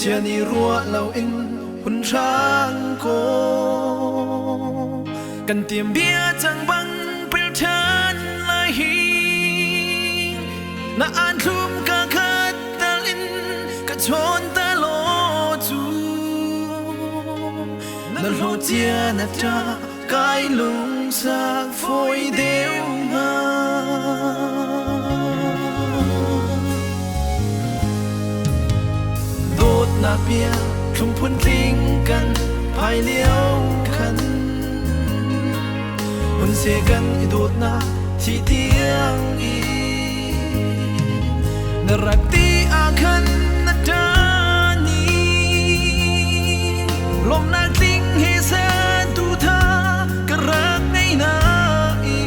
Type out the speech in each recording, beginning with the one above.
chia ni rua lâu in hun sang cô cần tìm bia chẳng băng bel chân lại hi na an thum cả khát ta in cả chốn ta lo chu na lo chia na cha cái lung sa phôi đều nga đốt na bia không phun linhกันภายเลี้ยวคันมันเสียกันอีดูดนาที่เตียงอีนรักที่อาคันนัดานีลมนักลิงให้แสนดูท่ากระรักในนาอี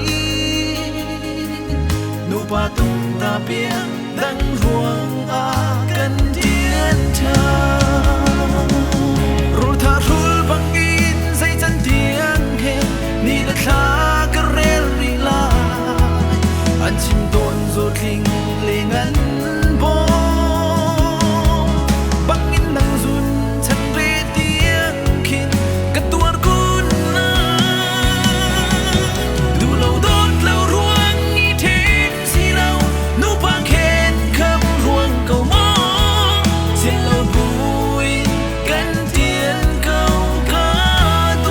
นูปาตุงตาเปียงดังห่วงอากันเทียนชารู้ท่าทุลบังอินใส่จันเตียงเฮนี่ละคลากระเรลรีลาอันชิมโดนโซทิงเลงันบงบังอินนังซุนฉันเรเตียงคินกระตัวกุนนาดูเราโดดเราร่วงอีเทนสิเรานูปางเข็นคำร่วงเก่ามองเสียเราบุยกันเตียนเก่ากาโต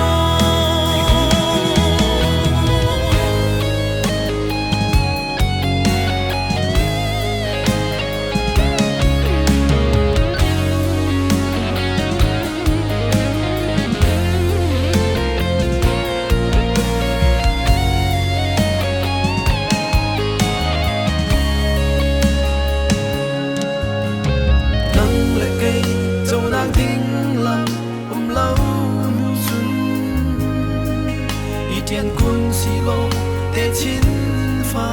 nắng lệ cây dẫu nàng tiếng lòng lâu nu xuân y tiền quân xì lô tê chín pha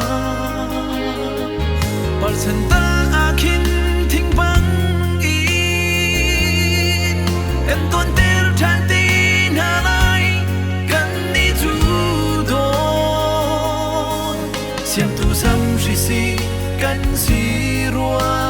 bảo chân ta à khinh thinh băng in em tuân tê tràn tin hà lai gần đi du đồn xiêm tu xăm suy si gần si rùa